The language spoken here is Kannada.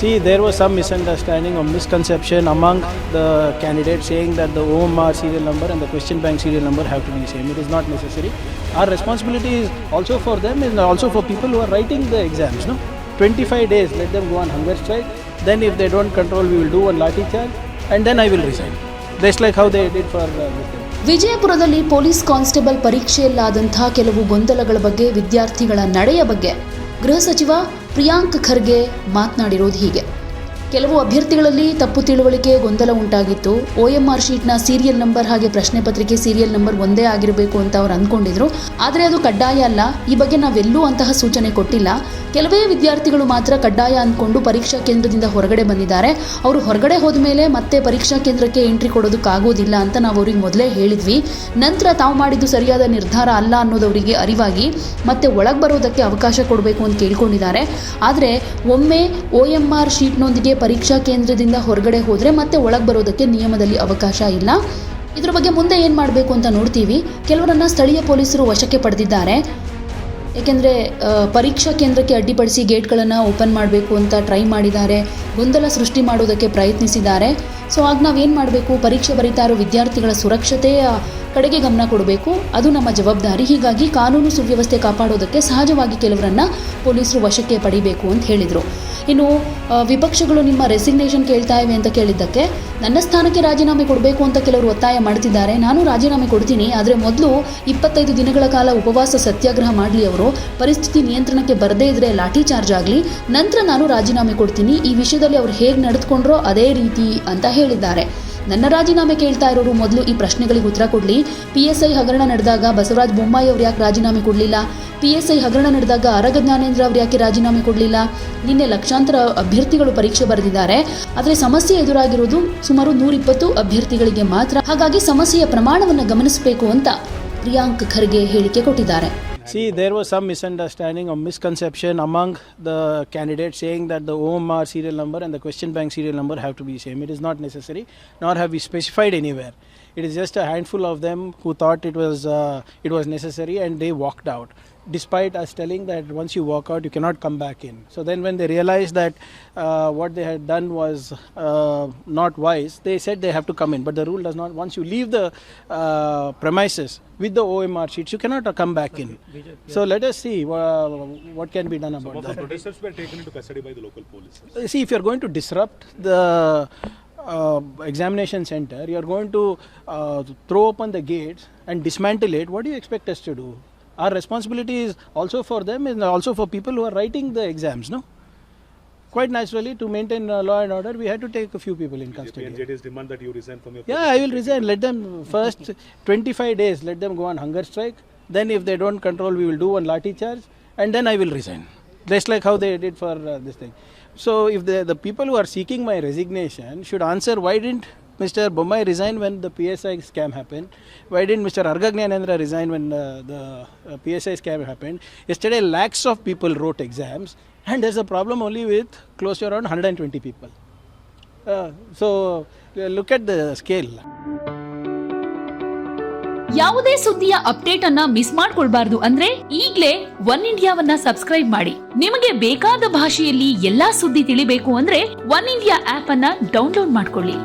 See, there was some misunderstanding or misconception among the candidates saying that the OMR serial number and the question bank serial number have to be the same. It is not necessary. Our responsibility is also for them and also for people who are writing the exams. No, 25 days, let them go on hunger strike. Then if they don't control, we will do one lathi charge and then I will resign. Just like how they did for this thing. ವಿಜಯಪುರದಲ್ಲಿ ಪೊಲೀಸ್ ಕಾನ್ಸ್ಟೇಬಲ್ ಪರೀಕ್ಷೆಯಲ್ಲಾದಂತಹ ಕೆಲವು ಗೊಂದಲಗಳ ಬಗ್ಗೆ, ವಿದ್ಯಾರ್ಥಿಗಳ ನಡೆಯ ಬಗ್ಗೆ ಗೃಹ ಸಚಿವ ಪ್ರಿಯಾಂಕ್ ಖರ್ಗೆ ಮಾತನಾಡಿರೋದು ಹೀಗೆ. ಕೆಲವು ಅಭ್ಯರ್ಥಿಗಳಲ್ಲಿ ತಪ್ಪು ತಿಳುವಳಿಕೆ, ಗೊಂದಲ ಉಂಟಾಗಿತ್ತು. OMR ಶೀಟ್ನ ಸೀರಿಯಲ್ ನಂಬರ್ ಹಾಗೆ ಪ್ರಶ್ನೆ ಪತ್ರಿಕೆ ಸೀರಿಯಲ್ ನಂಬರ್ ಒಂದೇ ಆಗಿರಬೇಕು ಅಂತ ಅವ್ರು ಅಂದ್ಕೊಂಡಿದ್ರು. ಆದರೆ ಅದು ಕಡ್ಡಾಯ ಅಲ್ಲ. ಈ ಬಗ್ಗೆ ನಾವೆಲ್ಲೂ ಅಂತಹ ಸೂಚನೆ ಕೊಟ್ಟಿಲ್ಲ. ಕೆಲವೇ ವಿದ್ಯಾರ್ಥಿಗಳು ಮಾತ್ರ ಕಡ್ಡಾಯ ಅಂದ್ಕೊಂಡು ಪರೀಕ್ಷಾ ಕೇಂದ್ರದಿಂದ ಹೊರಗಡೆ ಬಂದಿದ್ದಾರೆ. ಅವರು ಹೊರಗಡೆ ಹೋದ ಮೇಲೆ ಮತ್ತೆ ಪರೀಕ್ಷಾ ಕೇಂದ್ರಕ್ಕೆ ಎಂಟ್ರಿ ಕೊಡೋದಕ್ಕಾಗೋದಿಲ್ಲ ಅಂತ ನಾವು ಅವ್ರಿಗೆ ಮೊದಲೇ ಹೇಳಿದ್ವಿ. ನಂತರ ತಾವು ಮಾಡಿದ್ದು ಸರಿಯಾದ ನಿರ್ಧಾರ ಅಲ್ಲ ಅನ್ನೋದವರಿಗೆ ಅರಿವಾಗಿ ಮತ್ತೆ ಒಳಗೆ ಬರೋದಕ್ಕೆ ಅವಕಾಶ ಕೊಡಬೇಕು ಅಂತ ಕೇಳ್ಕೊಂಡಿದ್ದಾರೆ. ಆದರೆ ಒಮ್ಮೆ OMR ಶೀಟ್ನೊಂದಿಗೆ ಪರೀಕ್ಷಾ ಕೇಂದ್ರದಿಂದ ಹೊರಗಡೆ ಹೋದರೆ ಮತ್ತೆ ಒಳಗೆ ಬರೋದಕ್ಕೆ ನಿಯಮದಲ್ಲಿ ಅವಕಾಶ ಇಲ್ಲ. ಇದರ ಬಗ್ಗೆ ಮುಂದೆ ಏನು ಮಾಡಬೇಕು ಅಂತ ನೋಡ್ತೀವಿ. ಕೆಲವರನ್ನು ಸ್ಥಳೀಯ ಪೊಲೀಸರು ವಶಕ್ಕೆ ಪಡೆದಿದ್ದಾರೆ. ಏಕೆಂದರೆ ಪರೀಕ್ಷಾ ಕೇಂದ್ರಕ್ಕೆ ಅಡ್ಡಿಪಡಿಸಿ ಗೇಟ್ಗಳನ್ನು ಓಪನ್ ಮಾಡಬೇಕು ಅಂತ ಟ್ರೈ ಮಾಡಿದ್ದಾರೆ, ಗೊಂದಲ ಸೃಷ್ಟಿ ಮಾಡೋದಕ್ಕೆ ಪ್ರಯತ್ನಿಸಿದ್ದಾರೆ. ಸೊ ಆಗ ನಾವೇನು ಮಾಡಬೇಕು, ಪರೀಕ್ಷೆ ಬರೀತಾ ಇರೋ ವಿದ್ಯಾರ್ಥಿಗಳ ಸುರಕ್ಷತೆಯ ಕಡೆಗೆ ಗಮನ ಕೊಡಬೇಕು. ಅದು ನಮ್ಮ ಜವಾಬ್ದಾರಿ. ಹೀಗಾಗಿ ಕಾನೂನು ಸುವ್ಯವಸ್ಥೆ ಕಾಪಾಡೋದಕ್ಕೆ ಸಹಜವಾಗಿ ಕೆಲವರನ್ನು ಪೊಲೀಸರು ವಶಕ್ಕೆ ಪಡಿಬೇಕು ಅಂತ ಹೇಳಿದರು. ಇನ್ನು ವಿಪಕ್ಷಗಳು ನಿಮ್ಮ ರೆಸಿಗ್ನೇಷನ್ ಕೇಳ್ತಾ ಇವೆ ಅಂತ ಕೇಳಿದ್ದಕ್ಕೆ ನನ್ನ ಸ್ಥಾನಕ್ಕೆ ರಾಜೀನಾಮೆ ಕೊಡಬೇಕು ಅಂತ ಕೆಲವರು ಒತ್ತಾಯ ಮಾಡ್ತಿದ್ದಾರೆ. ನಾನು ರಾಜೀನಾಮೆ ಕೊಡ್ತೀನಿ, ಆದರೆ ಮೊದಲು 25 ದಿನಗಳ ಕಾಲ ಉಪವಾಸ ಸತ್ಯಾಗ್ರಹ ಮಾಡಲಿ ಅವರು. ಪರಿಸ್ಥಿತಿ ನಿಯಂತ್ರಣಕ್ಕೆ ಬರದೇ ಇದ್ದರೆ ಲಾಠಿ ಚಾರ್ಜ್ ಆಗಲಿ, ನಂತರ ನಾನು ರಾಜೀನಾಮೆ ಕೊಡ್ತೀನಿ. ಈ ವಿಷಯದಲ್ಲಿ ಅವರು ಹೇಗೆ ನಡೆದುಕೊಂಡ್ರೋ ಅದೇ ರೀತಿ ಅಂತ ಹೇಳಿದ್ದಾರೆ. ನನ್ನ ರಾಜೀನಾಮೆ ಕೇಳ್ತಾ ಇರೋರು ಮೊದಲು ಈ ಪ್ರಶ್ನೆಗಳಿಗೆ ಉತ್ತರ ಕೊಡಲಿ. PSI ಹಗರಣ ನಡೆದಾಗ ಬಸವರಾಜ ಬೊಮ್ಮಾಯಿ ಅವರು ಯಾಕೆ ರಾಜೀನಾಮೆ ಕೊಡಲಿಲ್ಲ? PSI ಹಗರಣ ನಡೆದಾಗ ಆರಗ ಜ್ಞಾನೇಂದ್ರ ಅವರು ಯಾಕೆ ರಾಜೀನಾಮೆ ಕೊಡಲಿಲ್ಲ? ನಿನ್ನೆ ಲಕ್ಷಾಂತರ ಅಭ್ಯರ್ಥಿಗಳು ಪರೀಕ್ಷೆ ಬರೆದಿದ್ದಾರೆ. ಆದರೆ ಸಮಸ್ಯೆ ಎದುರಾಗಿರೋದು ಸುಮಾರು 120 ಅಭ್ಯರ್ಥಿಗಳಿಗೆ ಮಾತ್ರ. ಹಾಗಾಗಿ ಸಮಸ್ಯೆಯ ಪ್ರಮಾಣವನ್ನು ಗಮನಿಸಬೇಕು ಅಂತ ಪ್ರಿಯಾಂಕ್ ಖರ್ಗೆ ಹೇಳಿಕೆ ಕೊಟ್ಟಿದ್ದಾರೆ. See, there was some misunderstanding or misconception among the candidates saying that the OMR serial number and the question bank serial number have to be same. It is not necessary, nor have we specified anywhere. It is just a handful of them who thought it was necessary and they walked out, despite us telling that once you walk out, you cannot come back in. So then when they realized that what they had done was not wise, they said they have to come in. But the rule does not. Once you leave the premises with the OMR sheets, you cannot come back in. So let us see what can be done about that. Some protesters were taken into custody by the local police. See, if you are going to disrupt the examination center, you are going to throw open the gates and dismantle it. What do you expect us to do? Our responsibility is also for them and also for people who are writing the exams, no? Quite naturally, to maintain law and order, we had to take a few people in custody. The PNJD's demand that you resign from your position. Yeah, I will resign. Let them first 25 days, let them go on hunger strike. Then if they don't control, we will do one lathi charge and then I will resign. Just like how they did for this thing. So if the people who are seeking my resignation should answer, why didn't Mr. Bommai resign when the PSI scam happened? Why didn't Mr. Arga Gnanendra resign when the PSI scam happened? Yesterday, lakhs of people wrote exams and there's a problem only with close to around 120 people. So look at the scale. ಯಾವುದೇ ಸುದ್ದಿಯ ಅಪ್ಡೇಟ್ ಅನ್ನ ಮಿಸ್ ಮಾಡ್ಕೊಳ್ಬಾರ್ದು ಅಂದ್ರೆ ಈಗ್ಲೇ ಒನ್ ಇಂಡಿಯಾವನ್ನ ಸಬ್ಸ್ಕ್ರೈಬ್ ಮಾಡಿ. ನಿಮಗೆ ಬೇಕಾದ ಭಾಷೆಯಲ್ಲಿ ಎಲ್ಲಾ ಸುದ್ದಿ ತಿಳಿಬೇಕು ಅಂದ್ರೆ ಒನ್ ಇಂಡಿಯಾ ಆಪ್ ಅನ್ನ ಡೌನ್ಲೋಡ್ ಮಾಡ್ಕೊಳ್ಳಿ.